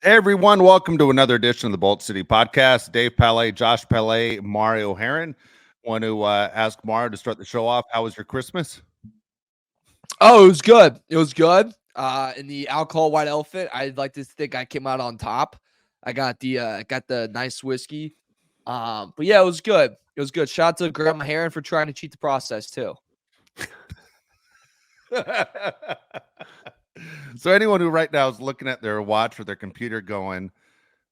Hey everyone, welcome to another edition of the Bolt City Podcast. Dave Palet, Josh Palet, Mario Heron. Want to ask Mario to start the show off. How was your Christmas? Oh, it was good. It was good. In the alcohol white elephant, I'd like to think I came out on top. I got the nice whiskey. But yeah, it was good. It was good. Shout out to Grandma Heron for trying to cheat the process too. So anyone who right now is looking at their watch or their computer going,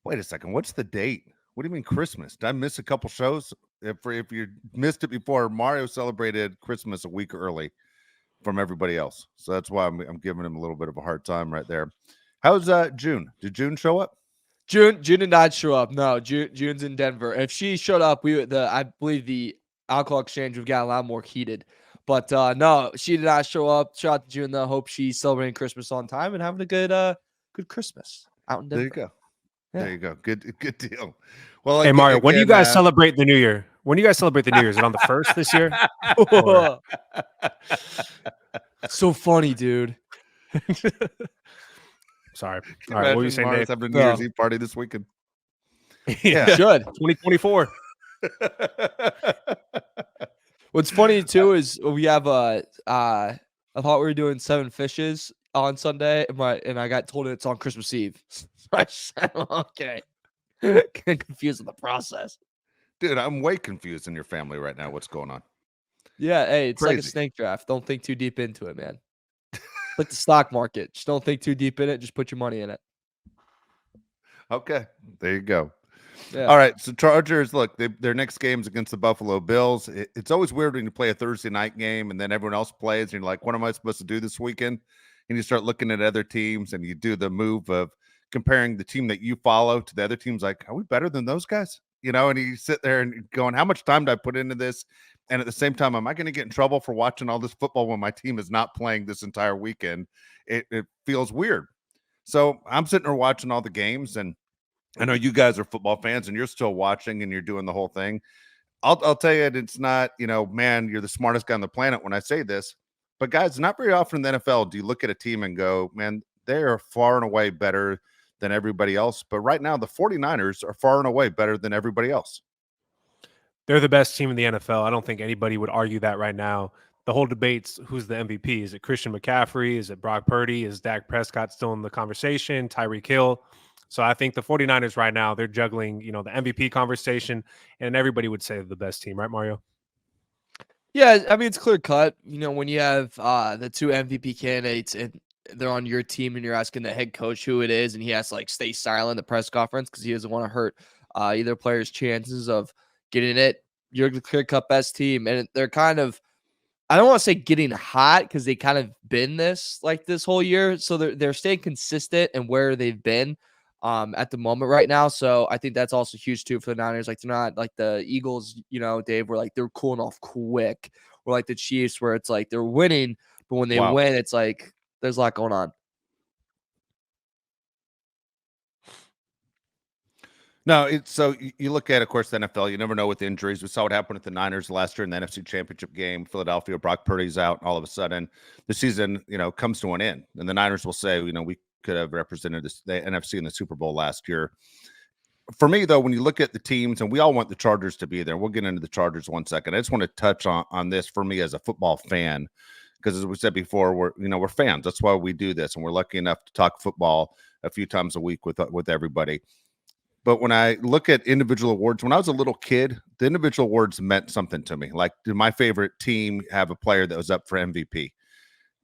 wait a second, what's the date? What do you mean Christmas? Did I miss a couple shows? If you missed it before, Mario celebrated Christmas a week early from everybody else. So that's why I'm giving him a little bit of a hard time right there. How's June? Did June show up? June did not show up. No, June's in Denver. If she showed up, I believe the alcohol exchange would got a lot more heated. But no, she did not show up. Shout out to June though. Hope she's celebrating Christmas on time and having a good Christmas out in Denver. There you go. Yeah. There you go. Good deal. Well, hey Mario, when do you guys celebrate the New Year? When do you guys celebrate the New Year? Is it on the 1st this year? So funny, dude. Sorry. All right, what were you saying, Dave? Having a New Year's Eve party this weekend. Yeah, should 2024. What's funny too is we have I thought we were doing 7 fishes on Sunday, and I got told it's on Christmas Eve. So I said, okay. Get confused with the process. Dude, I'm way confused in your family right now. What's going on? Yeah, hey, it's Crazy. like a snake draft. Don't think too deep into it, man. Like the stock market. Just don't think too deep in it. Just put your money in it. Okay, there you go. Yeah. All right, so Chargers, look, their next game's against the Buffalo Bills. It's always weird when you play a Thursday night game and then everyone else plays, and you're like, what am I supposed to do this weekend? And you start looking at other teams, and you do the move of comparing the team that you follow to the other teams. Like, are we better than those guys? You know, and you sit there and going, how much time did I put into this? And at the same time, am I going to get in trouble for watching all this football when my team is not playing this entire weekend? It feels weird. So I'm sitting there watching all the games, and I know you guys are football fans and you're still watching and you're doing the whole thing. I'll tell you, it's not, man, you're the smartest guy on the planet when I say this, but guys, not very often in the NFL do you look at a team and go, man, they are far and away better than everybody else. But right now, the 49ers are far and away better than everybody else. They're the best team in the NFL. I don't think anybody would argue that right now. The whole debate's who's the MVP. Is it Christian McCaffrey? Is it Brock Purdy? Is Dak Prescott still in the conversation? Tyreek Hill? So I think the 49ers right now, they're juggling, the MVP conversation, and everybody would say they're the best team, right, Mario? Yeah, I mean, it's clear cut. When you have the 2 MVP candidates and they're on your team and you're asking the head coach who it is, and he has to stay silent at the press conference because he doesn't want to hurt either player's chances of getting it. You're the clear cut best team. And they're kind of, I don't want to say getting hot because they kind of been this whole year. So they're staying consistent in where they've been at the moment right now. So I think that's also huge too for the Niners. They're not like the Eagles, Dave, where they're cooling off quick, or like the Chiefs where it's they're winning, but when they win, it's there's a lot going on. No, so you look at, of course, the NFL, you never know with injuries. We saw what happened with the Niners last year in the NFC Championship game. Philadelphia, Brock Purdy's out, and all of a sudden the season, comes to an end. And the Niners will say, we could have represented the NFC in the Super Bowl last year. For me, though, when you look at the teams, and we all want the Chargers to be there, we'll get into the Chargers one second. I just want to touch on this for me as a football fan, because as we said before, we're fans. That's why we do this, and we're lucky enough to talk football a few times a week with everybody. But when I look at individual awards, when I was a little kid, the individual awards meant something to me. Like, did my favorite team have a player that was up for MVP?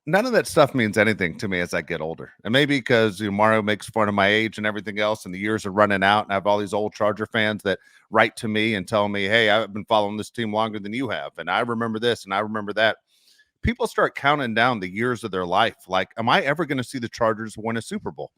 None of that stuff means anything to me as I get older. And maybe because Mario makes fun of my age and everything else, and the years are running out, and I have all these old Charger fans that write to me and tell me, hey, I've been following this team longer than you have, and I remember this and I remember that. People start counting down the years of their life. Like, am I ever going to see the Chargers win a Super Bowl?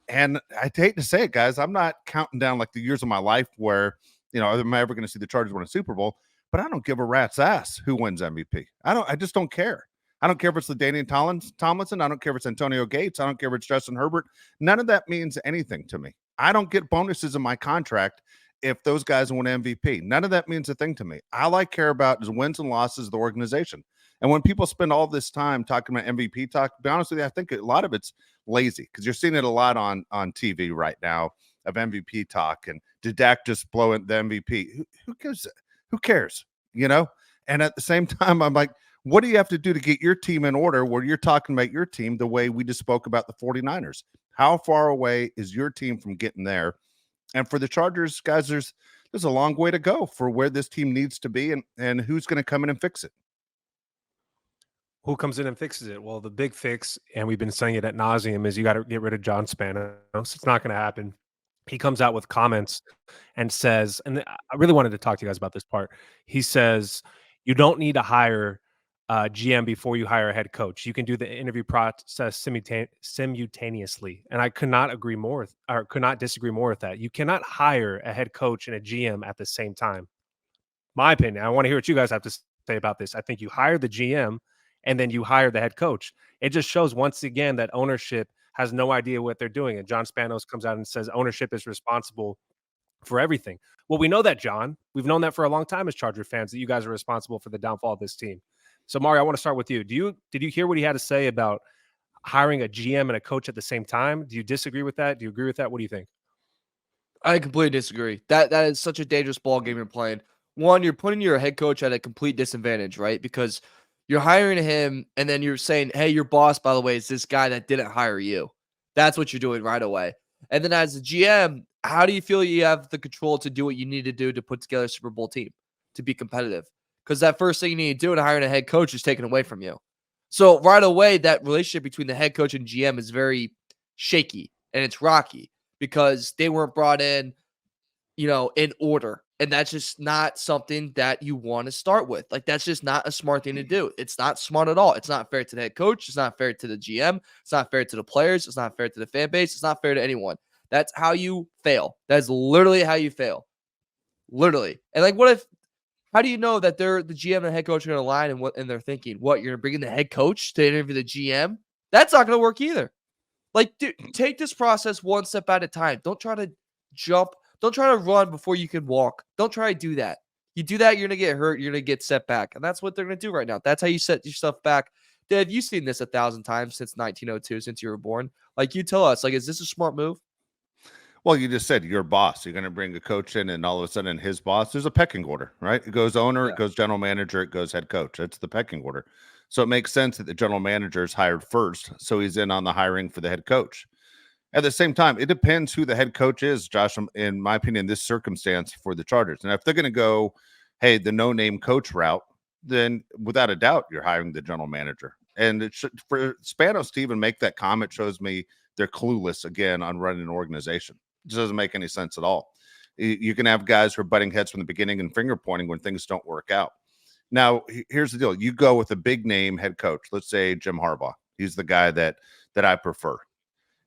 And I hate to say it, guys, I'm not counting down like the years of my life where, am I ever going to see the Chargers win a Super Bowl? But I don't give a rat's ass who wins MVP. I just don't care. I don't care if it's LaDainian Tomlinson. I don't care if it's Antonio Gates. I don't care if it's Justin Herbert. None of that means anything to me. I don't get bonuses in my contract if those guys win MVP. None of that means a thing to me. All I care about is wins and losses of the organization. And when people spend all this time talking about MVP talk, to be honest with you, I think a lot of it's lazy because you're seeing it a lot on TV right now of MVP talk. And did Dak just blow it the MVP? Who gives? Who cares? You know. And at the same time, I'm like, what do you have to do to get your team in order where you're talking about your team the way we just spoke about the 49ers? How far away is your team from getting there? And for the Chargers, guys, there's a long way to go for where this team needs to be and who's going to come in and fix it. Who comes in and fixes it? Well, the big fix, and we've been saying it ad nauseum, is you got to get rid of John Spanos. It's not going to happen. He comes out with comments and says, and I really wanted to talk to you guys about this part. He says, you don't need to hire a GM before you hire a head coach. You can do the interview process simultaneously. And I could not agree more, or could not disagree more with that. You cannot hire a head coach and a GM at the same time. My opinion. I want to hear what you guys have to say about this. I think you hire the GM and then you hire the head coach. It just shows once again that ownership has no idea what they're doing. And John Spanos comes out and says ownership is responsible for everything. Well, we know that, John. We've known that for a long time as Charger fans, that you guys are responsible for the downfall of this team. So, Mario, I want to start with you. Did you hear what he had to say about hiring a GM and a coach at the same time? Do you disagree with that? Do you agree with that? What do you think? I completely disagree. That is such a dangerous ball game you're playing. One, you're putting your head coach at a complete disadvantage, right? Because you're hiring him and then you're saying, hey, your boss, by the way, is this guy that didn't hire you. That's what you're doing right away. And then as a GM, how do you feel you have the control to do what you need to do to put together a Super Bowl team, to be competitive? Because that first thing you need to do in hiring a head coach is taken away from you. So right away, that relationship between the head coach and GM is very shaky and it's rocky because they weren't brought in, in order. And that's just not something that you want to start with. Like, that's just not a smart thing to do. It's not smart at all. It's not fair to the head coach. It's not fair to the GM. It's not fair to the players. It's not fair to the fan base. It's not fair to anyone. That's how you fail. That's literally how you fail. Literally. And like, how do you know that the GM and the head coach are going to align and they're thinking? What, you're going to bring in the head coach to interview the GM? That's not going to work either. Like, dude, take this process one step at a time. Don't try to jump. Don't try to run before you can walk. Don't try to do that. You do that, you're going to get hurt. You're going to get set back. And that's what they're going to do right now. That's how you set yourself back. Dave, you've seen this 1,000 times since 1902, since you were born. Like, you tell us, like, is this a smart move? Well, you just said your boss. You're going to bring a coach in, and all of a sudden his boss, there's a pecking order, right? It goes owner, Yeah. it goes general manager, it goes head coach. That's the pecking order. So it makes sense that the general manager is hired first. So he's in on the hiring for the head coach. At the same time, it depends who the head coach is, Josh, in my opinion, this circumstance for the Chargers. And if they're going to go, hey, the no-name coach route, then without a doubt, you're hiring the general manager. And for Spanos to even make that comment shows me they're clueless, again, on running an organization. It just doesn't make any sense at all. You can have guys who are butting heads from the beginning and finger pointing when things don't work out. Now, here's the deal. You go with a big-name head coach. Let's say Jim Harbaugh. He's the guy that I prefer.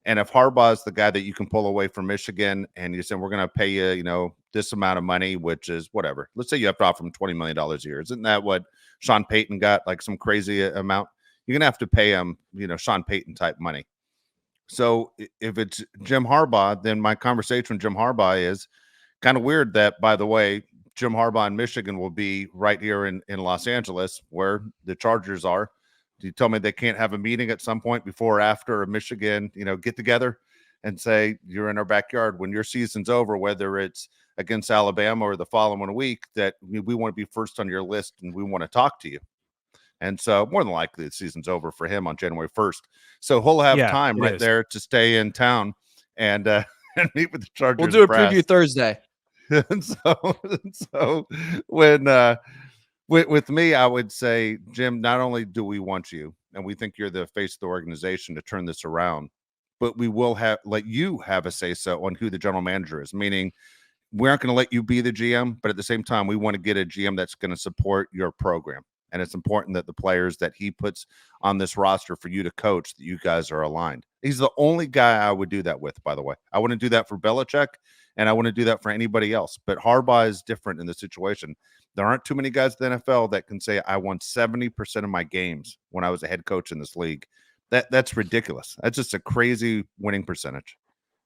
And if Harbaugh is the guy that you can pull away from Michigan and you say, we're going to pay you, this amount of money, which is whatever. Let's say you have to offer him $20 million a year. Isn't that what Sean Payton got? Like some crazy amount? You're going to have to pay him, Sean Payton type money. So if it's Jim Harbaugh, then my conversation with Jim Harbaugh is kind of weird that, by the way, Jim Harbaugh in Michigan will be right here in Los Angeles where the Chargers are. You tell me they can't have a meeting at some point before or after a Michigan, get together and say, you're in our backyard when your season's over, whether it's against Alabama or the following week, that we want to be first on your list and we want to talk to you. And so more than likely the season's over for him on January 1st. So he'll have time right there to stay in town and meet with the Chargers. We'll do a preview Thursday. and so when with me, I would say, Jim, not only do we want you and we think you're the face of the organization to turn this around, but we will let you have a say so on who the general manager is, meaning we aren't going to let you be the GM, but at the same time, we want to get a GM that's going to support your program. And it's important that the players that he puts on this roster for you to coach, that you guys are aligned. He's the only guy I would do that with, by the way. I wouldn't do that for Belichick, and I wouldn't do that for anybody else. But Harbaugh is different in this situation. There aren't too many guys in the NFL that can say, I won 70% of my games when I was a head coach in this league. That's ridiculous. That's just a crazy winning percentage.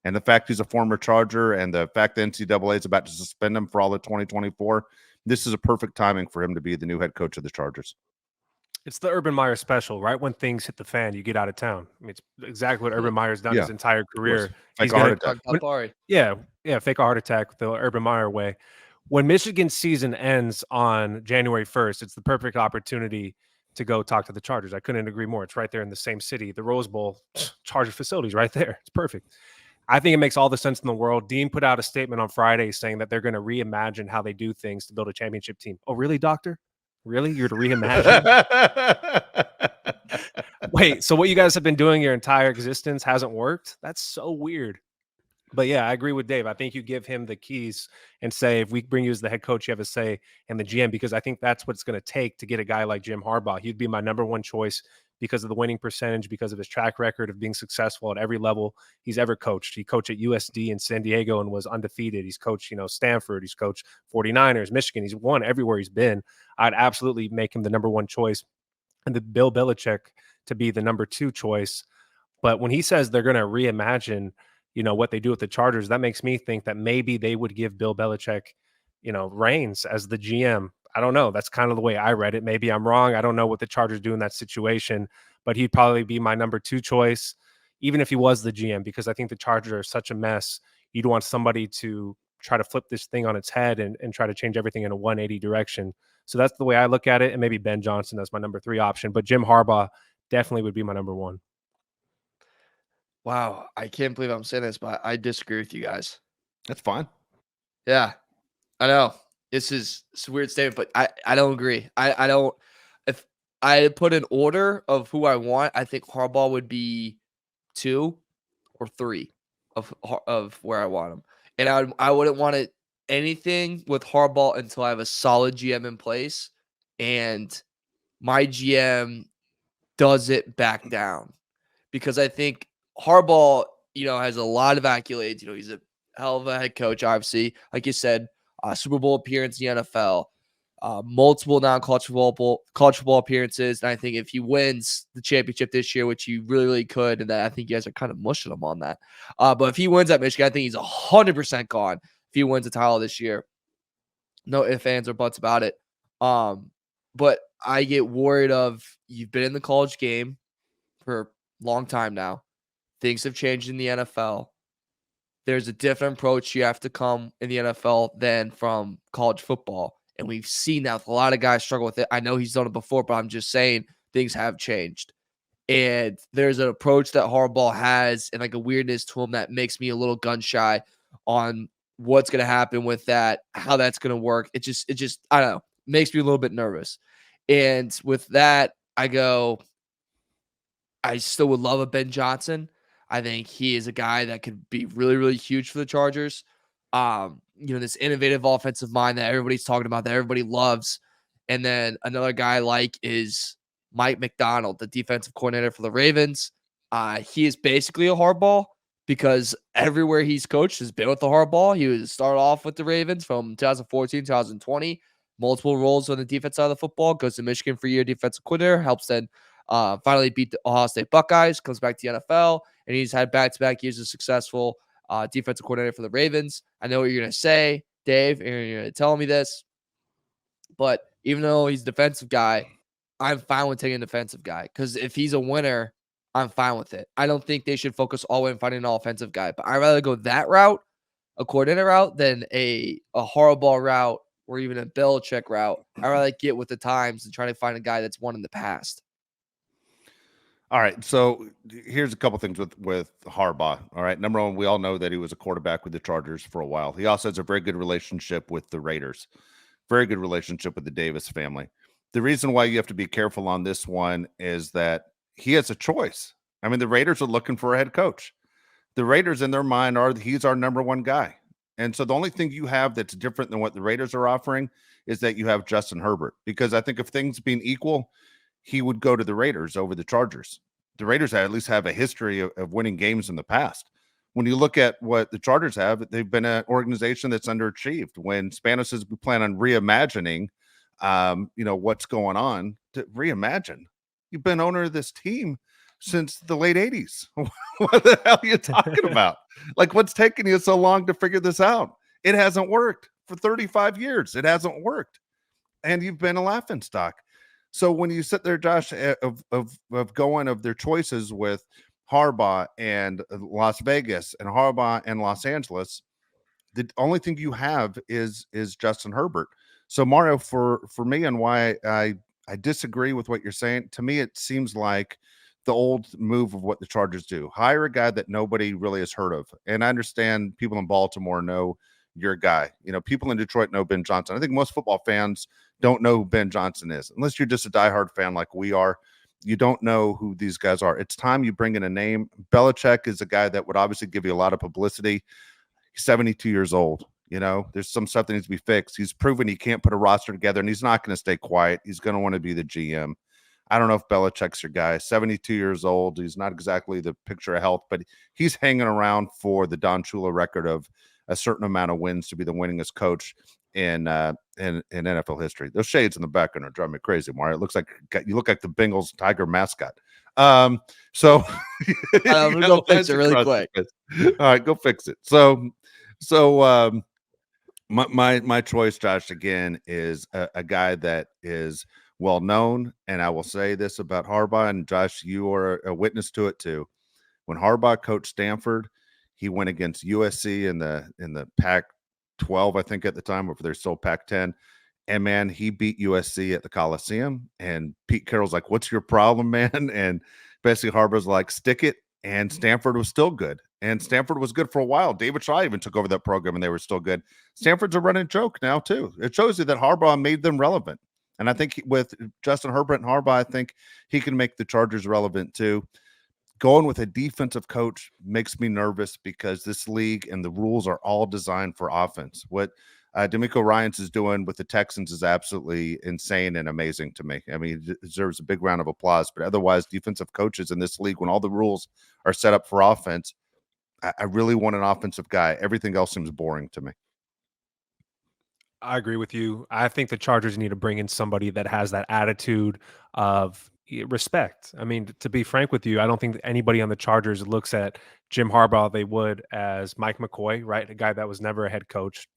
And the fact he's a former Charger and the fact the NCAA is about to suspend him for all of 2024, this is a perfect timing for him to be the new head coach of the Chargers. It's the Urban Meyer special, right? When things hit the fan, you get out of town. I mean, it's exactly what Urban Meyer's done Yeah, his entire of course. career. Like He's a heart gonna, attack. Campari. yeah, fake a heart attack the Urban Meyer way. When Michigan's season ends on January 1st, it's the perfect opportunity to go talk to the Chargers. I couldn't agree more. It's right there in the same city. The Rose Bowl, Charger facilities right there. It's perfect. I think it makes all the sense in the world. Dean put out a statement on Friday saying that they're going to reimagine how they do things to build a championship team. Oh, really, doctor? Really? You're to reimagine? Wait, so what you guys have been doing your entire existence hasn't worked? That's so weird. But yeah, I agree with Dave. I think you give him the keys and say, if we bring you as the head coach, you have a say in the GM, because I think that's what it's going to take to get a guy like Jim Harbaugh. He'd be my number one choice because of the winning percentage, because of his track record of being successful at every level he's ever coached. He coached at USD in San Diego and was undefeated. He's coached, Stanford. He's coached 49ers, Michigan. He's won everywhere he's been. I'd absolutely make him the number one choice, and the Bill Belichick to be the number two choice. But when he says they're going to reimagine, what they do with the Chargers, that makes me think that maybe they would give Bill Belichick, reins as the GM. I don't know. That's kind of the way I read it. Maybe I'm wrong. I don't know what the Chargers do in that situation, but he'd probably be my number two choice, even if he was the GM, because I think the Chargers are such a mess. You'd want somebody to try to flip this thing on its head and try to change everything in a 180 direction. So that's the way I look at it. And maybe Ben Johnson as my number three option, but Jim Harbaugh definitely would be my number one. Wow, I can't believe I'm saying this, but I disagree with you guys. That's fine. Yeah, I know. It's a weird statement, but I don't agree. I don't. If I put an order of who I want, I think Harbaugh would be 2 or 3 of where I want him, and I wouldn't want it anything with Harbaugh until I have a solid GM in place, and my GM does it back down, because I think Harbaugh, has a lot of accolades. He's a hell of a head coach, obviously. Like you said, Super Bowl appearance in the NFL, multiple non-college football appearances. And I think if he wins the championship this year, which he really, really could, and that I think you guys are kind of mushing him on that. But if he wins at Michigan, I think he's 100% gone if he wins the title this year. No ifs, ands, or buts about it. But I get worried of, you've been in the college game for a long time now. Things have changed in the NFL. There's a different approach you have to come in the NFL than from college football. And we've seen that with a lot of guys struggle with it. I know he's done it before, but I'm just saying things have changed. And there's an approach that Harbaugh has and like a weirdness to him that makes me a little gun shy on what's going to happen with that, how that's going to work. It just, I don't know, makes me a little bit nervous. And with that, I still would love a Ben Johnson. I think he is a guy that could be really, really huge for the Chargers. This innovative offensive mind that everybody's talking about, that everybody loves. And then another guy is Mike McDonald, the defensive coordinator for the Ravens. He is basically a hardball, because everywhere he's coached has been with the hardball. He was started off with the Ravens from 2014, 2020, multiple roles on the defense side of the football, goes to Michigan for a year defensive coordinator, helps then finally beat the Ohio State Buckeyes, comes back to the NFL, and he's had back-to-back years of successful defensive coordinator for the Ravens. I know what you're going to say, Dave, and you're going to tell me this, but even though he's a defensive guy, I'm fine with taking a defensive guy, because if he's a winner, I'm fine with it. I don't think they should focus all in finding an offensive guy, but I'd rather go that route, a coordinator route, than a horrible route or even a Belichick route. I'd rather get with the times and try to find a guy that's won in the past. All right, so here's a couple things with Harbaugh. All right, number one, we all know that he was a quarterback with the Chargers for a while. He also has a very good relationship with the Raiders, very good relationship with the Davis family. The reason why you have to be careful on this one is that he has a choice. I mean, the Raiders are looking for a head coach. The Raiders, in their mind, he's our number one guy. And so the only thing you have that's different than what the Raiders are offering is that you have Justin Herbert, because I think if things being equal, he would go to the Raiders over the Chargers. The Raiders at least have a history of winning games in the past. When you look at what the Chargers have, they've been an organization that's underachieved. When Spanos says we plan on reimagining, what's going on, to reimagine. You've been owner of this team since the late 80s. What the hell are you talking about? Like, what's taking you so long to figure this out? It hasn't worked for 35 years. It hasn't worked. And you've been a laughingstock. So when you sit there, Josh, of going of their choices with Harbaugh and Las Vegas and Harbaugh and Los Angeles, the only thing you have is Justin Herbert. So Mario, for me, and why I disagree with what you're saying. To me, it seems like the old move of what the Chargers do: hire a guy that nobody really has heard of. And I understand people in Baltimore know your guy. You know, people in Detroit know Ben Johnson. I think most football fans don't know who Ben Johnson is, unless you're just a diehard fan like we are. You don't know who these guys are. It's time you bring in a name. Belichick is a guy that would obviously give you a lot of publicity. He's 72 years old. You know, there's some stuff that needs to be fixed. He's proven he can't put a roster together, and he's not going to stay quiet. He's going to want to be the GM. I don't know if Belichick's your guy. 72 years old. He's not exactly the picture of health, but he's hanging around for the Don Shula record of a certain amount of wins to be the winningest coach in NFL history. Those shades in the background are driving me crazy, Mario. It looks like you look like the Bengals Tiger mascot. So I'm gonna go fix it really quick. All right, go fix it. So my choice, Josh, again, is a guy that is well known, and I will say this about Harbaugh, and Josh, you are a witness to it too. When Harbaugh coached Stanford, he went against USC in the Pac-12, I think at the time, or they're still Pac-10. And man, he beat USC at the Coliseum. And Pete Carroll's like, "What's your problem, man?" And basically Harbaugh's like, "Stick it." And Stanford was still good. And Stanford was good for a while. David Shaw even took over that program, and they were still good. Stanford's a running joke now too. It shows you that Harbaugh made them relevant. And I think with Justin Herbert and Harbaugh, I think he can make the Chargers relevant too. Going with a defensive coach makes me nervous because this league and the rules are all designed for offense. What DeMeco Ryans is doing with the Texans is absolutely insane and amazing to me. I mean, he deserves a big round of applause. But otherwise, defensive coaches in this league, when all the rules are set up for offense, I really want an offensive guy. Everything else seems boring to me. I agree with you. I think the Chargers need to bring in somebody that has that attitude of respect. I mean, to be frank with you, I don't think that anybody on the Chargers looks at Jim Harbaugh they would as Mike McCoy, right? A guy that was never a head coach.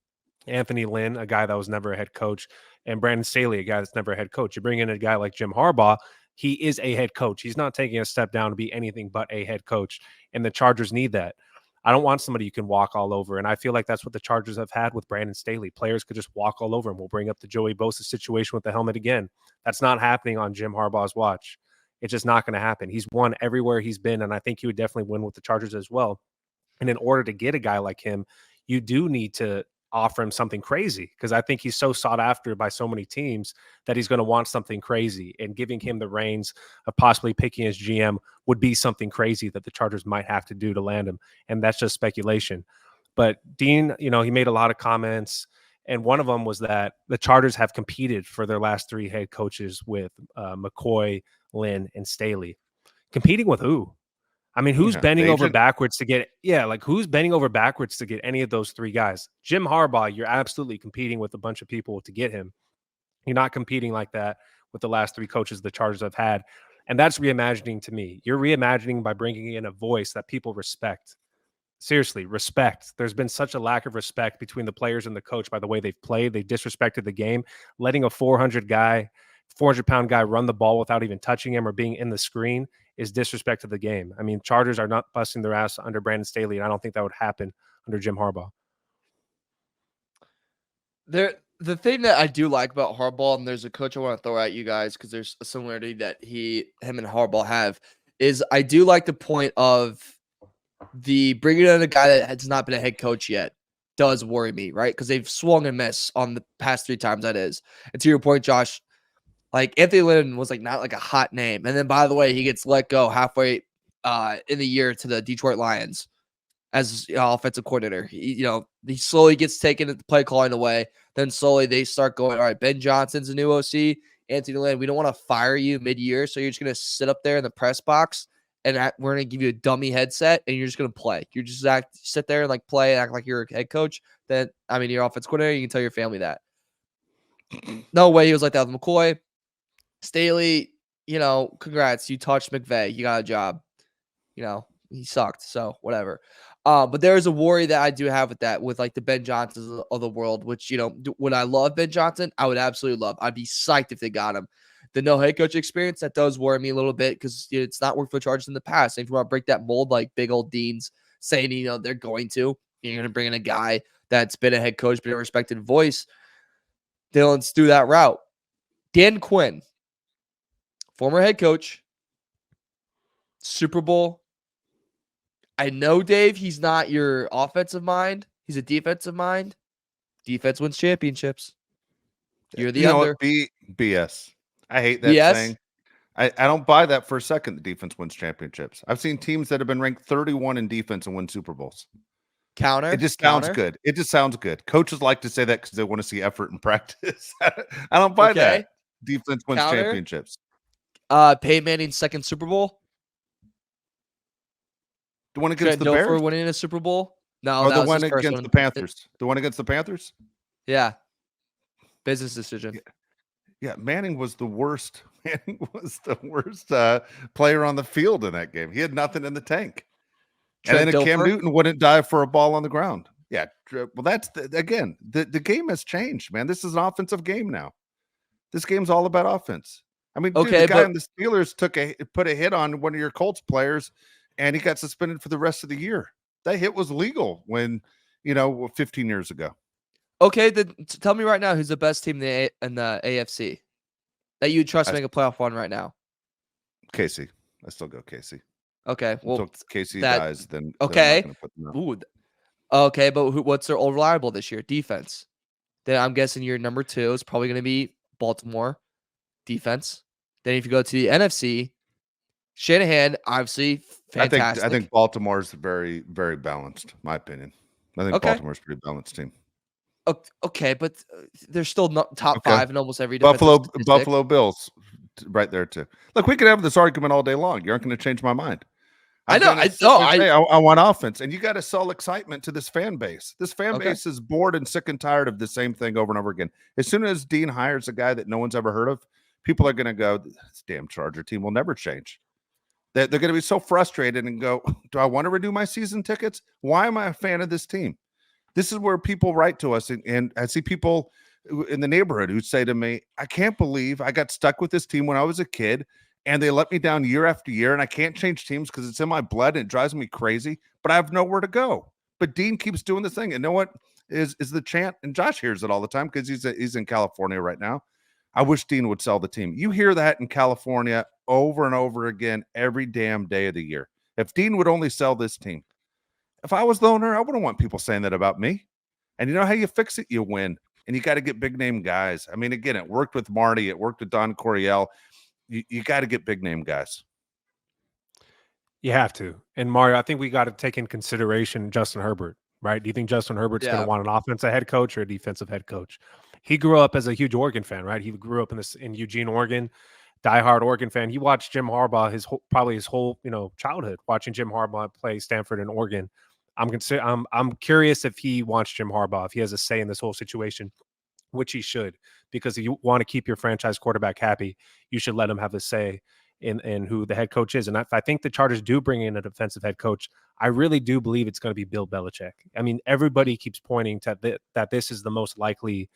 Anthony Lynn, a guy that was never a head coach, and Brandon Staley, a guy that's never a head coach. You bring in a guy like Jim Harbaugh, he is a head coach. He's not taking a step down to be anything but a head coach, and the Chargers need that. I don't want somebody you can walk all over, and I feel like that's what the Chargers have had with Brandon Staley. Players could just walk all over him. We'll bring up the Joey Bosa situation with the helmet again. That's not happening on Jim Harbaugh's watch. It's just not going to happen. He's won everywhere he's been, and I think he would definitely win with the Chargers as well. And in order to get a guy like him, you do need to offer him something crazy because I think he's so sought after by so many teams that he's going to want something crazy, and giving him the reins of possibly picking his GM would be something crazy that the Chargers might have to do to land him. And that's just speculation. But Dean, he made a lot of comments, and one of them was that the Chargers have competed for their last three head coaches with McCoy, Lynn, and Staley. Competing with who? I mean, who's bending over backwards to get who's bending over backwards to get any of those three guys? Jim Harbaugh, you're absolutely competing with a bunch of people to get him. You're not competing like that with the last three coaches the Chargers have had. And that's reimagining to me. You're reimagining by bringing in a voice that people respect. Seriously, respect. There's been such a lack of respect between the players and the coach by the way they've played. They disrespected the game, letting a 400-pound guy run the ball without even touching him or being in the screen is disrespect to the game. I mean, Chargers are not busting their ass under Brandon Staley, and I don't think that would happen under Jim Harbaugh. The thing that I do like about Harbaugh, and there's a coach I want to throw at you guys because there's a similarity that him and Harbaugh have, is I do like the point of the bringing in a guy that has not been a head coach yet does worry me, right? Because they've swung and missed on the past three times that is. And to your point, Josh, like Anthony Lynn was like not like a hot name. And then by the way, he gets let go halfway in the year to the Detroit Lions as offensive coordinator. He slowly gets taken at the play calling away. Then slowly they start going, all right, Ben Johnson's a new OC. Anthony Lynn, we don't want to fire you mid-year, so you're just going to sit up there in the press box and we're going to give you a dummy headset and you're just going to play. You're just sit there and like play and act like you're a head coach. Then, I mean, you're offensive coordinator, you can tell your family that. No way he was like that with McCoy. Staley, congrats. You touched McVay. You got a job. He sucked. So whatever. But there is a worry that I do have with that, with like the Ben Johnsons of the world, which, would I love Ben Johnson? I would absolutely love. I'd be psyched if they got him. the no head coach experience, that does worry me a little bit because it's not worked for the Chargers in the past. And if you want to break that mold, like big old Dean's saying, they're going to, you're going to bring in a guy that's been a head coach, been a respected voice. Dylan's through that route. Dan Quinn, former head coach, Super Bowl. I know, Dave, he's not your offensive mind. He's a defensive mind. Defense wins championships. You're the under. BS. I hate that BS? saying. I don't buy that for a second. The defense wins championships. I've seen teams that have been ranked 31 in defense and win Super Bowls. Counter. It just sounds good. It just sounds good. Coaches like to say that because they want to see effort in practice. I don't buy that. Defense wins championships. Peyton Manning's second Super Bowl. The one against the Bears? For winning a Super Bowl? No, or the one against the Panthers. The one against the Panthers? Yeah. Business decision. Yeah, Manning was the worst. Manning was the worst player on the field in that game. He had nothing in the tank. And then Cam Newton wouldn't dive for a ball on the ground. Yeah, well, that's the game has changed, man. This is an offensive game now. This game's all about offense. I mean, dude, the guy on the Steelers put a hit on one of your Colts players, and he got suspended for the rest of the year. That hit was legal when 15 years ago. Okay, then tell me right now who's the best team in the AFC that you trust make a playoff run right now. KC. I still go KC. Okay, well, until KC dies, then okay. I'm not put them out. Ooh, okay, but what's their all reliable this year? Defense. Then I'm guessing your number 2 is probably going to be Baltimore defense. Then if you go to the NFC, Shanahan, obviously fantastic. I think Baltimore's very, very balanced. My opinion. I think Baltimore's a pretty balanced team. Okay, but they're still not top 5 in almost every Buffalo Bills, right there too. Look, we could have this argument all day long. You aren't going to change my mind. I want offense, and you got to sell excitement to this fan base. This fan base is bored and sick and tired of the same thing over and over again. As soon as Dean hires a guy that no one's ever heard of, people are going to go, "This damn Charger team will never change." They're going to be so frustrated and go, "Do I want to renew my season tickets? Why am I a fan of this team?" This is where people write to us, and I see people in the neighborhood who say to me, "I can't believe I got stuck with this team when I was a kid, and they let me down year after year, and I can't change teams because it's in my blood and it drives me crazy, but I have nowhere to go." But Dean keeps doing this thing, and know what is the chant? And Josh hears it all the time because he's in California right now. I wish Dean would sell the team. You hear that in California over and over again every damn day of the year. If Dean would only sell this team. If I was the owner, I wouldn't want people saying that about me. And you know how you fix it? You win. And you got to get big name guys. I mean, again, it worked with Marty. It worked with Don Coryell. You got to get big name guys. You have to. And Mario, I think we got to take in consideration Justin Herbert, right? Do you think Justin Herbert's going to want an offensive head coach or a defensive head coach? He grew up as a huge Oregon fan, right? He grew up in Eugene, Oregon, diehard Oregon fan. He watched Jim Harbaugh probably his whole childhood, watching Jim Harbaugh play Stanford and Oregon. I'm curious if he wants Jim Harbaugh, if he has a say in this whole situation, which he should, because if you want to keep your franchise quarterback happy, you should let him have a say in who the head coach is. And if I think the Chargers do bring in a defensive head coach, I really do believe it's going to be Bill Belichick. I mean, everybody keeps pointing to that this is the most likely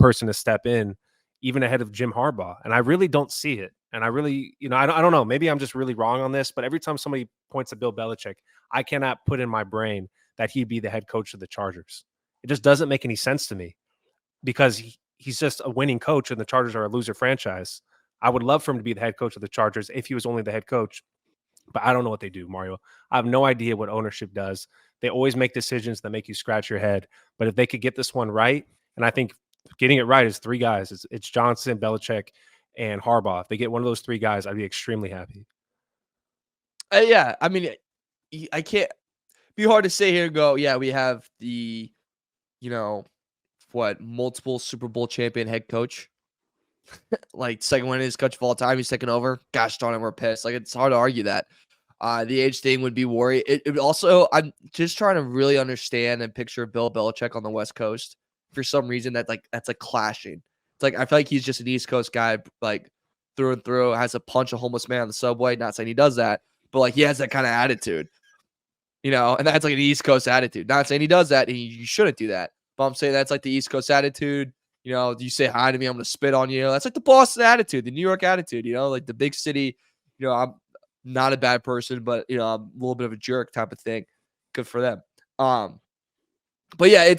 person to step in, even ahead of Jim Harbaugh. And I really don't see it. And I really, I don't know. Maybe I'm just really wrong on this, but every time somebody points to Bill Belichick, I cannot put in my brain that he'd be the head coach of the Chargers. It just doesn't make any sense to me because he's just a winning coach and the Chargers are a loser franchise. I would love for him to be the head coach of the Chargers if he was only the head coach, but I don't know what they do, Mario. I have no idea what ownership does. They always make decisions that make you scratch your head. But if they could get this one right, and I think getting it right is 3 guys. It's Johnson, Belichick, and Harbaugh. If they get one of those 3 guys, I'd be extremely happy. Yeah, I mean, I can't be hard to say here and go, yeah, we have the, multiple Super Bowl champion head coach. Like, second one in his coach of all time. He's taking over. Gosh darn it, we're pissed. Like, it's hard to argue that. The age thing would be worry. It also, I'm just trying to really understand and picture Bill Belichick on the West Coast. For some reason, that's clashing. It's like, I feel like he's just an East Coast guy, like, through and through, has to punch a homeless man on the subway. Not saying he does that, but, like, he has that kind of attitude. And that's like an East Coast attitude. Not saying he does that, and you shouldn't do that. But I'm saying that's like the East Coast attitude. You say hi to me, I'm going to spit on you. That's like the Boston attitude, the New York attitude, like the big city, I'm not a bad person, but, I'm a little bit of a jerk type of thing. Good for them. But yeah,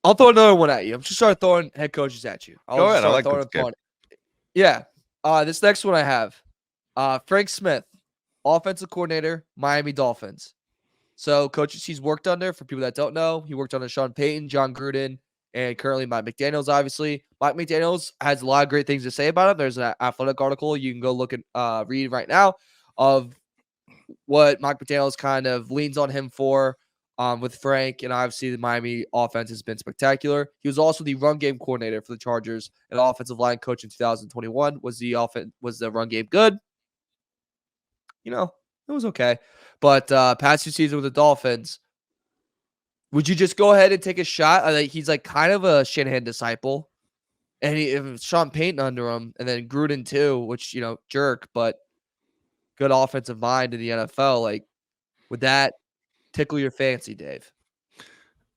I'll throw another one at you. I'm just start throwing head coaches at you. Go ahead. I like throwing this them kid. on. Yeah. This next one I have, Frank Smith, offensive coordinator, Miami Dolphins. So coaches he's worked under, for people that don't know, he worked under Sean Payton, John Gruden, and currently Mike McDaniels, obviously. Mike McDaniels has a lot of great things to say about him. There's an athletic article you can go look and read right now of what Mike McDaniels kind of leans on him for with Frank. And obviously the Miami offense has been spectacular. He was also the run game coordinator for the Chargers and offensive line coach in 2021. Was the run game good? It was okay. But past 2 seasons with the Dolphins, would you just go ahead and take a shot? He's like kind of a Shanahan disciple. And if Sean Payton under him, and then Gruden too, which, jerk, but good offensive mind in the NFL. Like, would that tickle your fancy, Dave?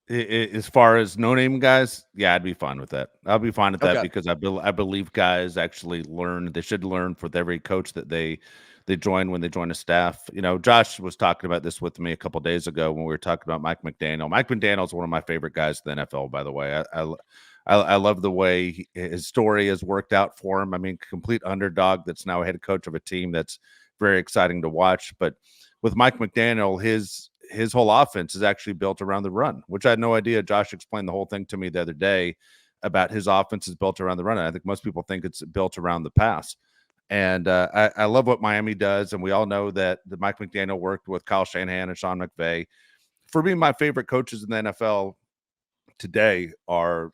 As far as no-name guys, yeah, I'd be fine with that. I'll be fine with that Okay. because I believe guys actually learn. They should learn with every coach that they join when they join a staff. Josh was talking about this with me a couple days ago when we were talking about Mike McDaniel. Mike McDaniel is one of my favorite guys in the NFL, by the way. I love the way his story has worked out for him. I mean, complete underdog that's now a head coach of a team that's very exciting to watch. But with Mike McDaniel, his whole offense is actually built around the run, which I had no idea. Josh explained the whole thing to me the other day about his offense is built around the run. And I think most people think it's built around the pass. And I love what Miami does. And we all know that Mike McDaniel worked with Kyle Shanahan and Sean McVay. For me, my favorite coaches in the NFL today are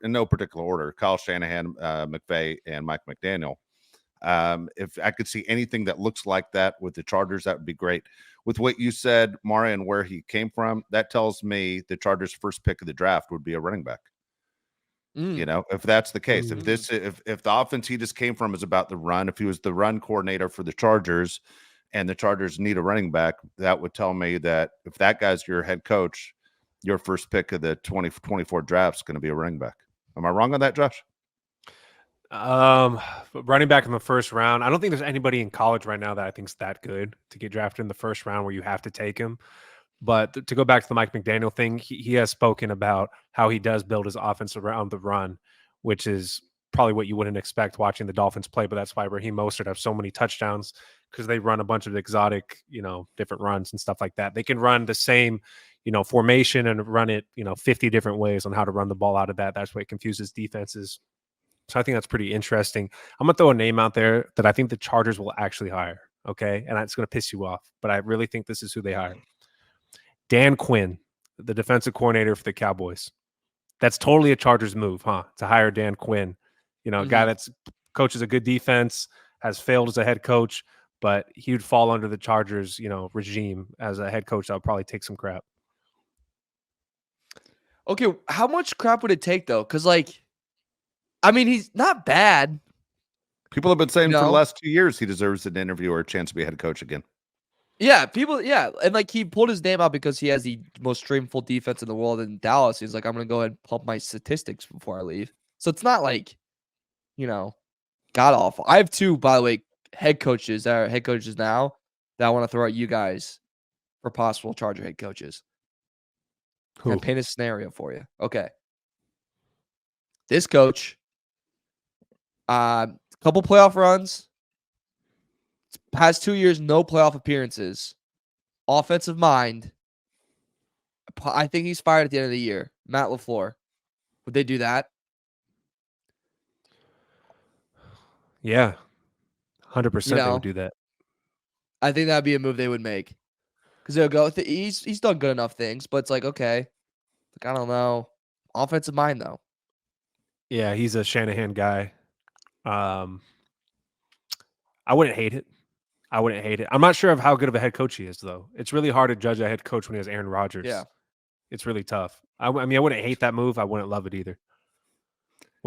in no particular order: Kyle Shanahan, McVay, and Mike McDaniel. If I could see anything that looks like that with the Chargers, that would be great. With what you said, Mara, and where he came from, that tells me the Chargers' first pick of the draft would be a running back. If that's the case, if the offense he just came from is about the run, if he was the run coordinator for the Chargers and the Chargers need a running back, that would tell me that if that guy's your head coach, your first pick of the 2024 draft is going to be a running back. Am I wrong on that, Josh? Running back in the first round, I don't think there's anybody in college right now that I think's that good to get drafted in the first round where you have to take him. But to go back to the Mike McDaniel thing, he has spoken about how he does build his offense around the run, which is probably what you wouldn't expect watching the Dolphins play. But that's why Raheem Mostert have so many touchdowns, because they run a bunch of exotic, different runs and stuff like that. They can run the same, formation and run it, 50 different ways on how to run the ball out of that. That's what confuses defenses. So I think that's pretty interesting. I'm going to throw a name out there that I think the Chargers will actually hire. Okay. And it's going to piss you off, but I really think this is who they hire. Dan Quinn, the defensive coordinator for the Cowboys. That's totally a Chargers move, huh? To hire Dan Quinn, a guy that's coaches a good defense, has failed as a head coach, but he would fall under the Chargers, regime as a head coach. That would probably take some crap. Okay. How much crap would it take though? Cause he's not bad. People have been saying for the last 2 years he deserves an interview or a chance to be a head coach again. Yeah, and he pulled his name out because he has the most streamful defense in the world in Dallas. He's like, I'm gonna go ahead and pump my statistics before I leave. So it's not like, god awful. I have 2, by the way, head coaches that are head coaches now that I want to throw at you guys for possible Charger head coaches. Can I paint a scenario for you? Okay. This coach, couple playoff runs. Past 2 years, no playoff appearances. Offensive mind. I think he's fired at the end of the year. Matt LaFleur. Would they do that? Yeah. 100% they would do that. I think that'd be a move they would make. Because they'll go, he's done good enough things, but it's like, okay. I don't know. Offensive mind, though. Yeah, he's a Shanahan guy. I wouldn't hate it. I'm not sure of how good of a head coach he is, though. It's really hard to judge a head coach when he has Aaron Rodgers. Yeah. It's really tough. I wouldn't hate that move. I wouldn't love it either.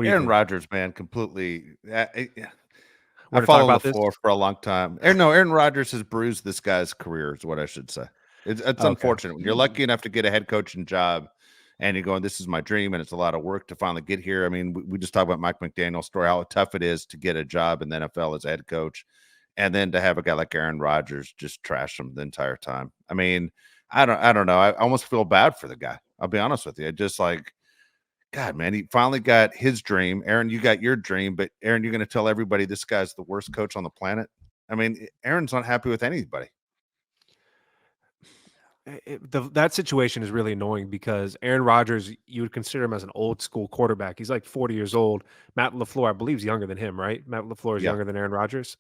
Aaron Rodgers, man, completely. I followed LaFleur for a long time. Aaron Rodgers has bruised this guy's career, is what I should say. It's unfortunate. When you're lucky enough to get a head coaching job and you're going, this is my dream, and it's a lot of work to finally get here. I mean, we just talked about Mike McDaniel's story, how tough it is to get a job in the NFL as a head coach, and then to have a guy like Aaron Rodgers just trash him the entire time. I mean, I don't know. I almost feel bad for the guy. I'll be honest with you. Just like, God, man, he finally got his dream. Aaron, you got your dream, but Aaron, you're going to tell everybody this guy's the worst coach on the planet. I mean, Aaron's not happy with anybody. That situation is really annoying because Aaron Rodgers, you would consider him as an old school quarterback. He's like 40 years old. Matt LaFleur, I believe, is younger than him, right? Matt LaFleur is Yeah. younger than Aaron Rodgers.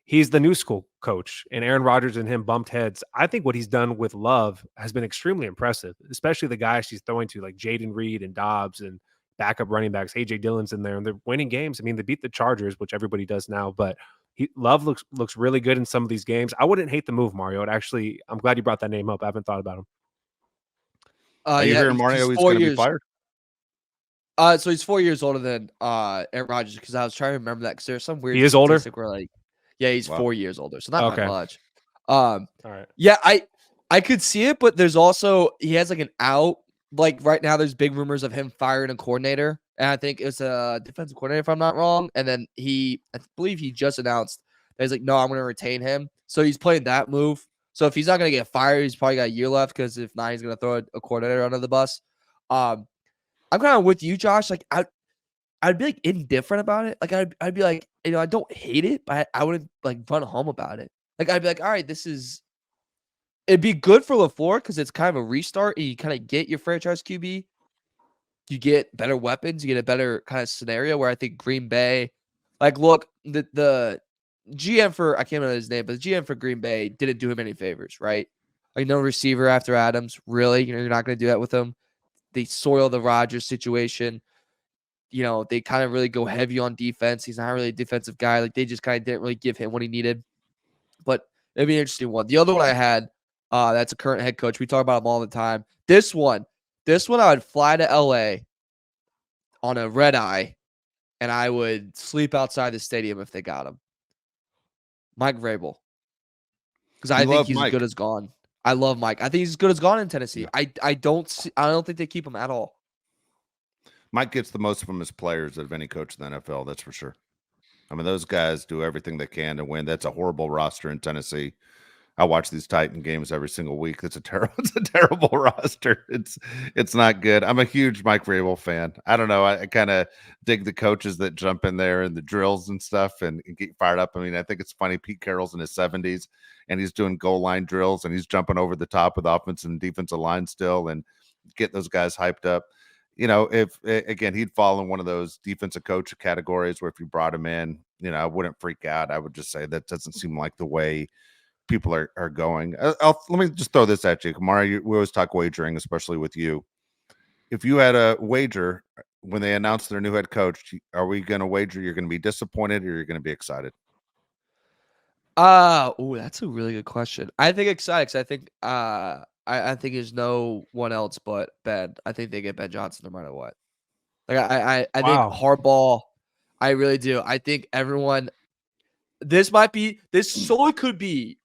He's the new school coach, and Aaron Rodgers and him bumped heads. I think what he's done with Love has been extremely impressive, especially the guys she's throwing to, like Jaden Reed and Dobbs and backup running backs. AJ Dillon's in there, and they're winning games. I mean, they beat the Chargers, which everybody does now, but Love looks really good in some of these games. I wouldn't hate the move, Mario. I'm glad you brought that name up. I haven't thought about him. Are you hearing Mario? He's going to be fired. So he's 4 years older than Aaron Rodgers, because I was trying to remember that, because there's some weird. He is older. Where like, yeah, he's 4 years older, so not Okay. that much. All right. Yeah, I could see it, but there's also, he has like an out. Like right now, there's big rumors of him firing a coordinator, and I think it's a defensive coordinator, if I'm not wrong. And then I believe he just announced that he's like, no, I'm going to retain him. So he's playing that move. So if he's not going to get fired, he's probably got a year left, because if not, he's going to throw a coordinator under the bus. I'm kind of with you, Josh. Like I'd be like indifferent about it. Like I'd be like, I don't hate it, but I wouldn't like run home about it. Like I'd be like, all right, it'd be good for LaFleur because it's kind of a restart. And you kind of get your franchise QB. You get better weapons. You get a better kind of scenario where I think Green Bay, like, look, the GM for, I can't remember his name, but the GM for Green Bay didn't do him any favors, right? Like no receiver after Adams, really? You're not going to do that with him. They soil the Rodgers situation. They kind of really go heavy on defense. He's not really a defensive guy. Like they just kind of didn't really give him what he needed. But it'd be an interesting one. The other one I had, that's a current head coach. We talk about him all the time. This one I would fly to LA on a red eye, and I would sleep outside the stadium if they got him. Mike Vrabel. Because I think he's as good as gone. I love Mike. I think he's as good as gone in Tennessee. Yeah. I don't think they keep him at all. Mike gets the most from his players of any coach in the NFL, that's for sure. I mean, those guys do everything they can to win. That's a horrible roster in Tennessee. I watch these Titan games every single week. It's a terrible roster. It's not good. I'm a huge Mike Vrabel fan. I don't know. I kind of dig the coaches that jump in there and the drills and stuff and get fired up. I mean, I think it's funny. Pete Carroll's in his 70s and he's doing goal line drills and he's jumping over the top of the offensive and defensive line still and get those guys hyped up. If again, he'd fall in one of those defensive coach categories where if you brought him in, I wouldn't freak out. I would just say that doesn't seem like the way people are going. Let me just throw this at you, Kamara. We always talk wagering, especially with you. If you had a wager when they announced their new head coach, are we going to wager you're going to be disappointed or you're going to be excited? That's a really good question. I think excited because I think I think there's no one else but Ben. I think they get Ben Johnson no matter what. Like I think Harbaugh. I really do. I think everyone. This solely could be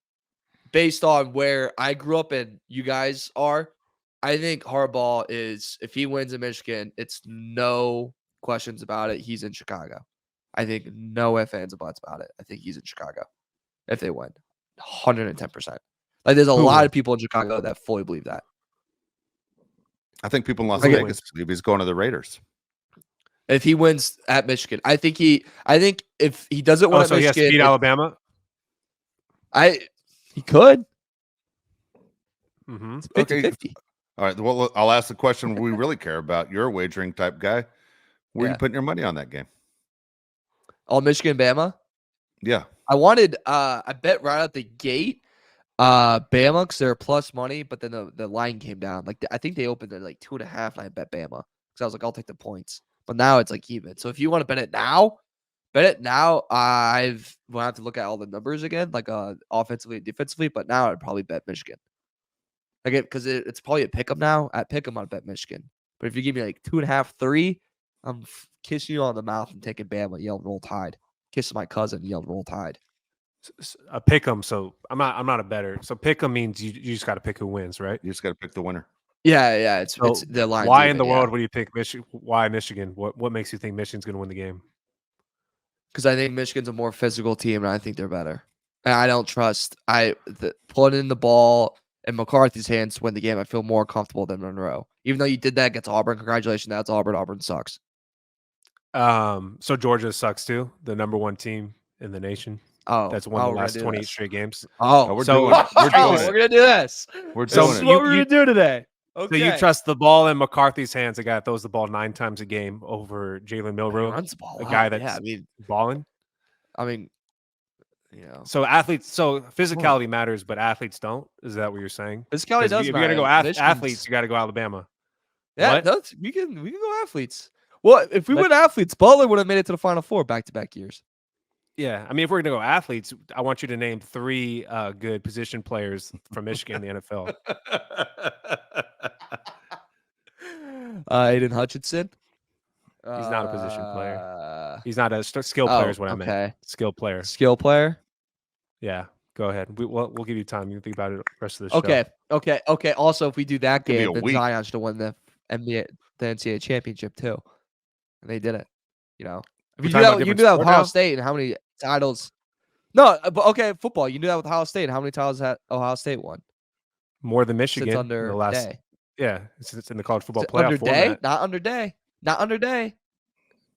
based on where I grew up and you guys are. I think Harbaugh is, if he wins in Michigan, it's no questions about it. He's in Chicago. I think no ifs, ands, or buts about it. I think he's in Chicago if they win. 110%. Like there's a lot of people in Chicago that fully believe that. I think people in Las Vegas believe he's going to the Raiders. If he wins at Michigan, I think if he doesn't win at Michigan, he has to beat Alabama. He could. Mm-hmm. It's 50-50. All right. Well, I'll ask the question we really care about. You're a wagering type guy. Where are you putting your money on that game? All Michigan, Bama? Yeah. I bet right out the gate, Bama, because they're plus money, but then the line came down. Like I think they opened at like 2.5, and I bet Bama. Because I was like, I'll take the points. But now it's like even. So if you want to bet it now. We'll have to look at all the numbers again, like offensively and defensively. But now I'd probably bet Michigan. Again, because it's probably a pick 'em now. At pick 'em, I'd bet Michigan. But if you give me like 2.5, 3, I'm kissing you on the mouth and taking Bama, yelling "Roll Tide." Kissing my cousin, yelling "Roll Tide." A pick 'em. So I'm not a bettor. So pick 'em means you just got to pick who wins, right? You just got to pick the winner. Yeah. It's So the line's why in even, the yeah. world would you think Michigan? Why Michigan? What makes you think Michigan's going to win the game? Because I think Michigan's a more physical team, and I think they're better. And I don't trust putting the ball in McCarthy's hands to win the game. I feel more comfortable than Monroe. Even though you did that against Auburn, congratulations. That's Auburn. Auburn sucks. So Georgia sucks too. The number 1 team in the nation. That's won the we're gonna last do 28 this. straight games. Oh, we're doing it. We're doing We're it. gonna do this. We're This doing is it. what we're gonna do today. So you Okay. trust the ball in McCarthy's hands, a guy that throws the ball 9 times a game over Jalen He Milroe, runs the ball a a guy lot. that's Yeah, balling. I mean, you know, So physicality matters, but athletes don't. Is that what you're saying? physicality 'Cause does if matter. you're gonna go Michigan's- athletes, you got to go Alabama. Yeah, What? we can go athletes. Well, if we Let- went athletes, Butler would have made it to the Final Four back-to-back years. Yeah, I mean, if we're gonna go athletes, I want you to name 3 good position players from Michigan in the NFL. Aiden Hutchinson. He's not a position player. He's not a skill player. Is what I meant. Okay. Skill player. Skill player. Yeah, go ahead. We'll give you time. You can think about it the rest of the show. Okay. Also, if we do that Give me game, a then week. Zion should have won the NCAA championship too, and they did it. You know, if We're you do talking about that, you different do that with sport Ohio now? State and how many titles? No, but okay, football. You do that with Ohio State and how many titles had Ohio State won More than Michigan since in under the last. Day? Yeah, it's in the college football Under playoff Day, format. not under Day, not under Day.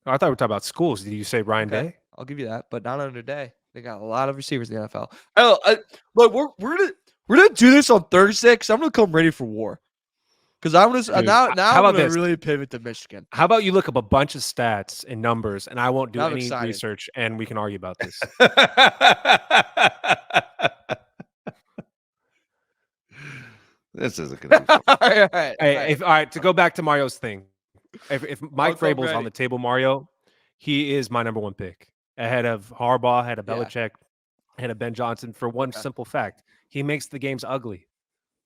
Oh, I thought we were talking about schools. Did you say Ryan Okay, Day? I'll give you that, but not under Day. They got a lot of receivers in the NFL. Oh, look, we're gonna do this on Thursday because I'm gonna come ready for war. Because I'm gonna Dude, now how I'm about gonna this? really pivot to Michigan. How about you look up a bunch of stats and numbers, and I won't do I'm any excited. research, and we can argue about this. This isn't going to be fun. all right. Hey, all right. To go back to Mario's thing, if Mike I'll come Vrabel's on ready. the table, Mario, he is my number 1 pick ahead of Harbaugh, ahead of Yeah. Belichick, ahead of Ben Johnson for one Okay. simple fact: he makes the games ugly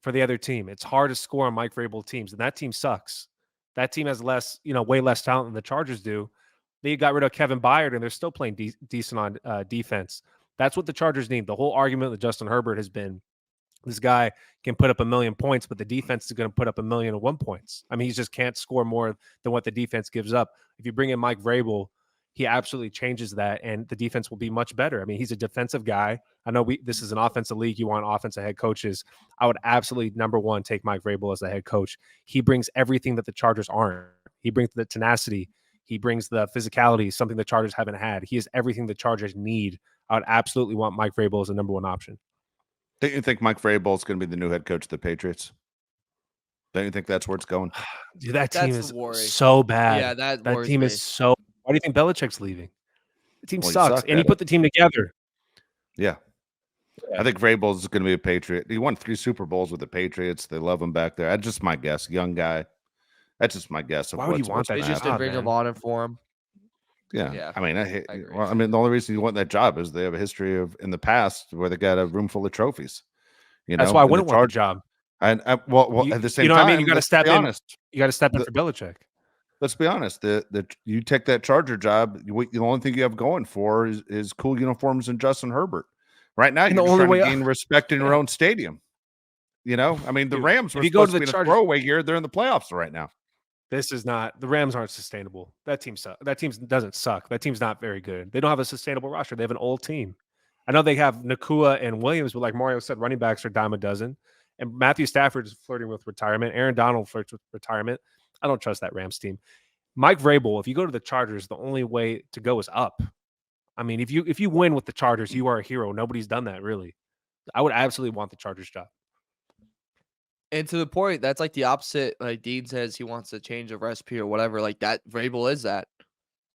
for the other team. It's hard to score on Mike Vrabel teams, and that team sucks. That team has way less talent than the Chargers do. They got rid of Kevin Byard, and they're still playing decent on defense. That's what the Chargers need. The whole argument with Justin Herbert has been this guy can put up 1 million points, but the defense is going to put up 1,000,001 points. I mean, he just can't score more than what the defense gives up. If you bring in Mike Vrabel, he absolutely changes that, and the defense will be much better. I mean, he's a defensive guy. I know this is an offensive league. You want offensive head coaches. I would absolutely, number 1, take Mike Vrabel as the head coach. He brings everything that the Chargers aren't. He brings the tenacity. He brings the physicality, something the Chargers haven't had. He is everything the Chargers need. I would absolutely want Mike Vrabel as the number 1 option. Don't you think Mike Vrabel is going to be the new head coach of the Patriots? Don't you think that's where it's going? Dude, that team That's is the worry. so bad. Yeah, that That worries team me. is so. Why do you think Belichick's leaving? The team Well, he sucks, sucked and he at put the team together. Yeah. I think Vrabel's going to be a Patriot. He won 3 Super Bowls with the Patriots. They love him back there. That's just my guess. Young guy. That's just my guess. Of Why would you what's want that They gonna just happen. did Ring of man. Honor for him. Yeah. Yeah, I mean, I agree. well, I mean, the only reason you want that job is they have a history of in the past where they got a room full of trophies. You know, That's why I and wouldn't want the job. And well, You- at the you same know what I time, mean? You gotta let's step be in. honest. You got to step in The- for Belichick. Let's be honest. You take that Charger job. The only thing you have going for is cool uniforms and Justin Herbert. Right now, And you're the just only trying way- to gain respect in your Yeah. own stadium. You know, I mean, the Dude, Rams were if you go to supposed to the be in a Chargers- throwaway year. They're in the playoffs right now. This is not. The Rams aren't sustainable. That team sucks. That team doesn't suck. That team's not very good. They don't have a sustainable roster. They have an old team. I know they have Nakua and Williams, but like Mario said, running backs are a dime a dozen. And Matthew Stafford is flirting with retirement. Aaron Donald flirts with retirement. I don't trust that Rams team. Mike Vrabel, if you go to the Chargers, the only way to go is up. I mean, if you win with the Chargers, you are a hero. Nobody's done that, really. I would absolutely want the Chargers job. And to the point, that's like the opposite. Like Dean says, he wants to change a recipe or whatever. Like that, Vrabel is that.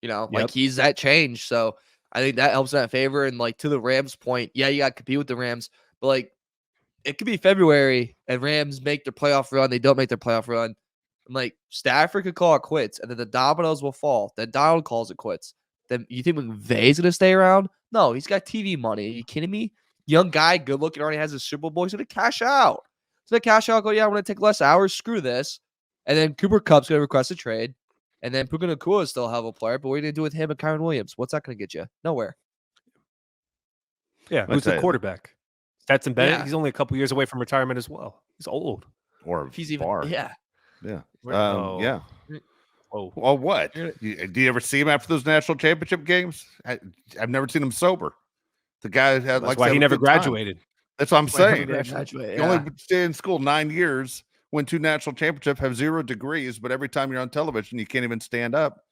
You know, like Yep. he's that change. So I think that helps in that favor. And like to the Rams' point, yeah, you got to compete with the Rams, but like it could be February and Rams make their playoff run. They don't make their playoff run. I'm like Stafford could call it quits, and then the dominoes will fall. Then Donald calls it quits. Then you think McVay's gonna stay around? No, he's got TV money. Are you kidding me? Young guy, good looking, already has a Super Bowl. He's gonna cash out. He's gonna cash out. Go, yeah, I'm gonna take less hours. Screw this. And then Cooper Kupp's gonna request a trade. And then Puka Nacua is still a hell of a player, but what are you gonna do with him and Kyron Williams? What's that gonna get you? Nowhere. Yeah, I'll who's tell the you. quarterback? Stetson Bennett. Yeah. He's only a couple years away from retirement as well. He's old. or If he's even, bar. yeah. Yeah. Oh. Yeah. Oh, Well, what? You're Do you ever see him after those national championship games? I've never seen him sober. The guy had that's like why he have a never good time. graduated. That's what I'm Why never saying. graduate, You only stay in school 9 years, win 2 national championships, have 0 degrees, but every time you're on television, you can't even stand up.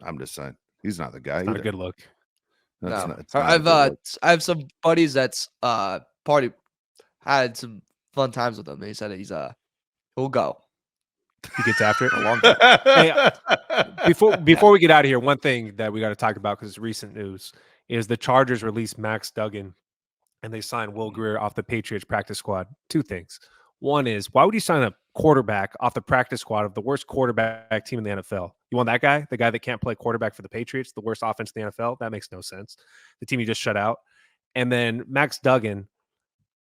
I'm just saying, he's not the guy It's not a either. good look. That's No. not, it's not a good look. I have some buddies that's had some fun times with him. He said he'll go. He gets after it. A long time. Hey, before we get out of here, one thing that we got to talk about because it's recent news is the Chargers released Max Duggan and they signed Will Grier off the Patriots practice squad. Two things. One is, why would you sign a quarterback off the practice squad of the worst quarterback team in the NFL? You want that guy, the guy that can't play quarterback for the Patriots, the worst offense in the NFL? That makes no sense. The team you just shut out. And then Max Duggan,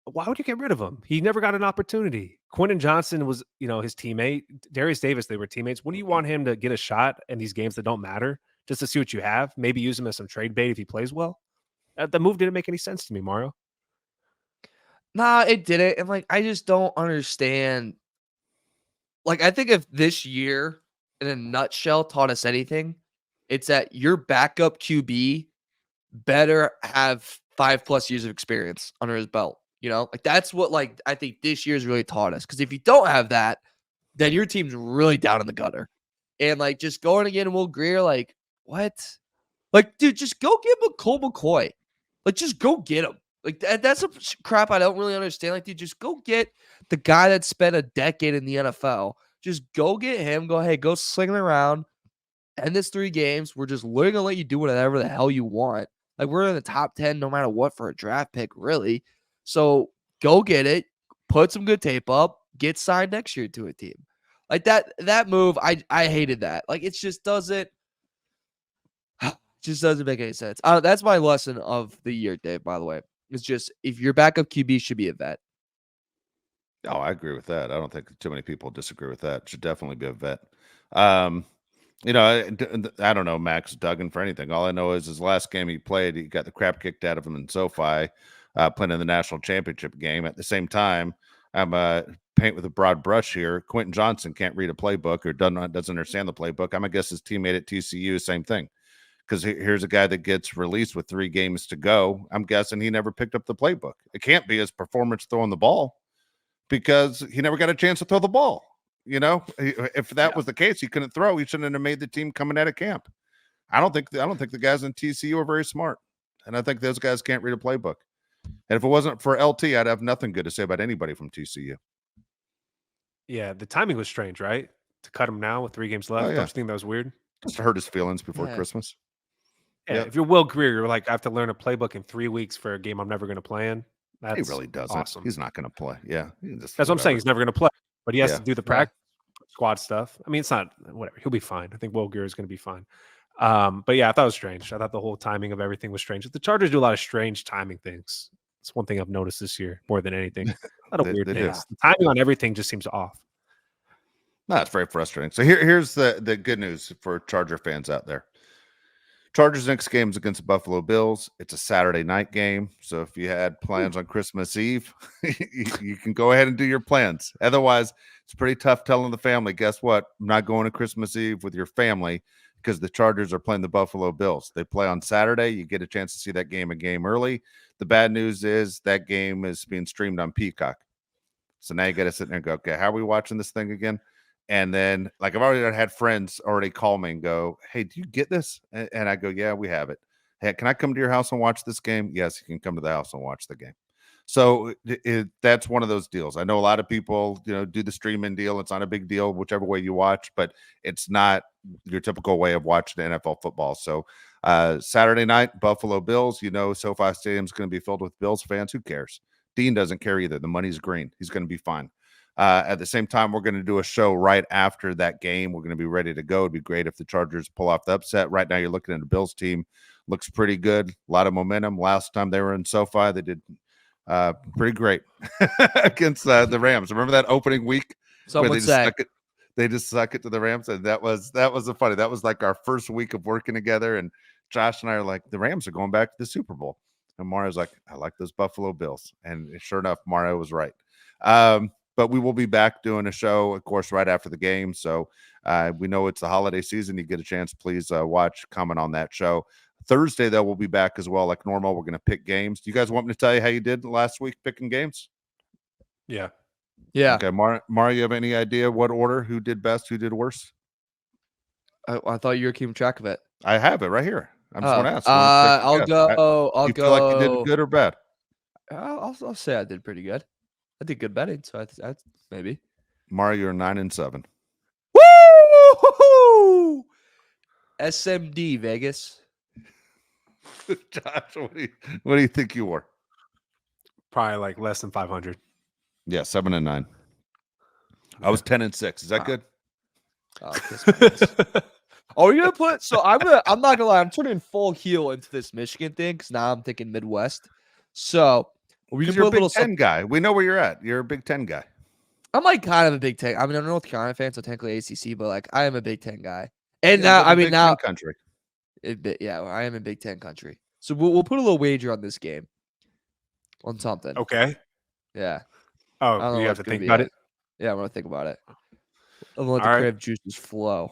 why would you get rid of him? He never got an opportunity. Quentin Johnson was, his teammate. Darius Davis, they were teammates. Wouldn't you want him to get a shot in these games that don't matter just to see what you have? Maybe use him as some trade bait if he plays well? The move didn't make any sense to me, Mario. Nah, it didn't. And I just don't understand. I think if this year in a nutshell taught us anything, it's that your backup QB better have 5+ years of experience under his belt. That's what I think this year's really taught us. Because if you don't have that, then your team's really down in the gutter. And just going again, Will Grier, what? Dude, just go get Colt McCoy. Just go get him. That's some crap I don't really understand. Dude, just go get the guy that spent a decade in the NFL. Just go get him. Go sling it around. End this 3 games. We're just literally gonna let you do whatever the hell you want. We're in the top 10 no matter what for a draft pick, really. So go get it. Put some good tape up. Get signed next year to a team. That move, I hated that. It just doesn't make any sense. That's my lesson of the year, Dave, by the way. It's just if your backup QB should be a vet. Oh, I agree with that. I don't think too many people disagree with that. Should definitely be a vet. I don't know Max Duggan for anything. All I know is his last game he played, he got the crap kicked out of him in SoFi, playing in the national championship game. At the same time, I'm paint with a broad brush here. Quentin Johnson can't read a playbook or doesn't understand the playbook. I'm gonna guess his teammate at TCU, same thing. Because here's a guy that gets released with 3 games to go. I'm guessing he never picked up the playbook. It can't be his performance throwing the ball because he never got a chance to throw the ball. If that was the case, he couldn't throw. He shouldn't have made the team coming out of camp. I don't think the guys in TCU are very smart, and I think those guys can't read a playbook. And if it wasn't for LT, I'd have nothing good to say about anybody from TCU. Yeah, the timing was strange, right? To cut him now with 3 games left. yeah. Don't you think that was weird? Just to hurt his feelings before Christmas. Yeah, Yep. if you're Will Grier, you're like, I have to learn a playbook in 3 weeks for a game I'm never going to play in. That's He really doesn't. awesome. He's not going to play. Yeah, that's what I'm saying. He's never going to play, but he has to do the practice squad stuff. I mean, it's not whatever. He'll be fine. I think Will Grier is going to be fine. But yeah, I thought it was strange. I thought the whole timing of everything was strange. The Chargers do a lot of strange timing things. It's one thing I've noticed this year more than anything. A lot of weird things. The timing on everything just seems off. No, it's very frustrating. So here's the good news for Charger fans out there. Chargers' next game is against the Buffalo Bills. It's a Saturday night game. So if you had plans on Christmas Eve, you can go ahead and do your plans. Otherwise, it's pretty tough telling the family, guess what? I'm not going to Christmas Eve with your family because the Chargers are playing the Buffalo Bills. They play on Saturday. You get a chance to see that game a game early. The bad news is that game is being streamed on Peacock. So now you got to sit there and go, okay, how are we watching this thing again? And then, I've already had friends already call me and go, hey, do you get this? And I go, yeah, we have it. Hey, can I come to your house and watch this game? Yes, you can come to the house and watch the game. So that's one of those deals. I know a lot of people, do the streaming deal. It's not a big deal, whichever way you watch, but it's not your typical way of watching NFL football. So Saturday night, Buffalo Bills, SoFi Stadium's going to be filled with Bills fans. Who cares? Dean doesn't care either. The money's green. He's going to be fine. At the same time, we're going to do a show right after that game. We're going to be ready to go. It'd be great if the Chargers pull off the upset. Right now, you're looking at the Bills team. Looks pretty good. A lot of momentum. Last time they were in SoFi, they did pretty great against the Rams. Remember that opening week? Someone where said they just suck it to the Rams, and that was funny. That was our first week of working together, and Josh and I are like, the Rams are going back to the Super Bowl, and Mario's like, I like those Buffalo Bills, and sure enough, Mario was right. But we will be back doing a show, of course, right after the game. So we know it's the holiday season. You get a chance, please watch, comment on that show. Thursday, though, we'll be back as well, like normal. We're going to pick games. Do you guys want me to tell you how you did last week picking games? Yeah. Yeah. Okay, Mario, you have any idea what order? Who did best? Who did worse? I thought you were keeping track of it. I have it right here. I just want to ask. I'll Yes. go. I'll You go. feel like you did good or bad? I'll say I did pretty good. I did good betting, so I maybe. Mario, you're 9-7. Woo! SMD Vegas. Josh, what do you think you were? Probably like less than 500. Yeah, 7-9. I was 10-6. Is that good? Oh, kiss my ass. Are we gonna put? So I'm not gonna lie. I'm turning full heel into this Michigan thing because now I'm thinking Midwest. So we Because can you're put a a Big Ten guy. We know where you're at. You're a Big Ten guy. I'm like kind of a Big Ten. I mean, I'm a North Carolina fan, so technically ACC, but like I am a Big Ten guy. And Yeah, now, but the I mean, Big now, Ten country. yeah, I am in Big Ten country. So we'll put a little wager on this game, on something. Okay. Yeah. I Oh, don't know you what have it's to gonna think be about yet. it. Yeah, I'm gonna think about it. I'm gonna let All the right. crave juices flow,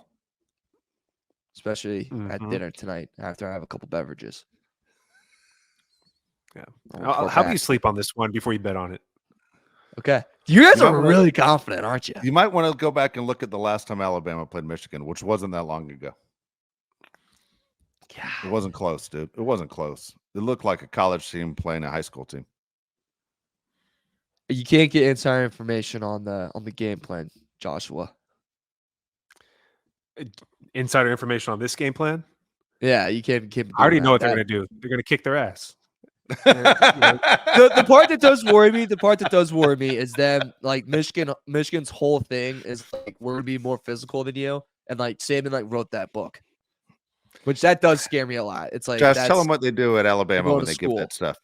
especially at Mhm. dinner tonight after I have a couple beverages. Yeah. I'm gonna pour How about you back. sleep on this one before you bet on it? Okay. You guys You might are wanna- really confident, aren't you? You might want to go back and look at the last time Alabama played Michigan, which wasn't that long ago. Yeah. It wasn't close, dude. It wasn't close. It looked like a college team playing a high school team. You can't get insider information on the game plan, Joshua. Insider information on this game plan? Yeah, you can't keep. I already know what they're going to do. They're going to kick their ass. The part that does worry me, is them like Michigan's whole thing is like we're gonna be more physical than you, and like Saban like wrote that book, which that does scare me a lot. It's like Josh, tell them what they do at Alabama go when to they school. give that stuff.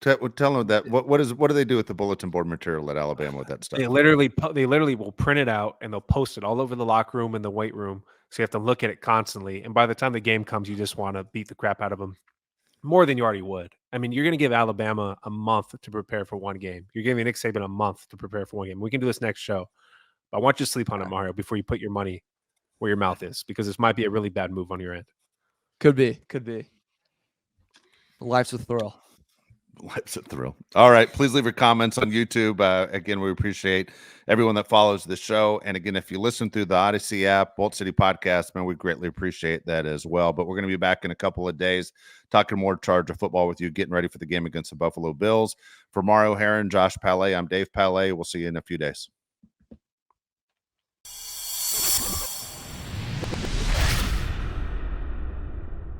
Tell them that what do they do with the bulletin board material at Alabama with that stuff? They literally will print it out and they'll post it all over the locker room and the weight room. So you have to look at it constantly. And by the time the game comes, you just want to beat the crap out of them more than you already would. I mean, you're going to give Alabama a month to prepare for one game. You're giving Nick Saban a month to prepare for one game. We can do this next show. But I want you to sleep on it, Mario, before you put your money where your mouth is, because this might be a really bad move on your end. Could be. Life's a thrill. Life's a thrill. All right. Please leave your comments on YouTube. Again, we appreciate everyone that follows the show. And again, if you listen through the Odyssey app, Bolt City Podcast, man, we greatly appreciate that as well. But we're going to be back in a couple of days talking more Charger football with you, getting ready for the game against the Buffalo Bills. For Mario Heron, Josh Palet, I'm Dave Palet. We'll see you in a few days.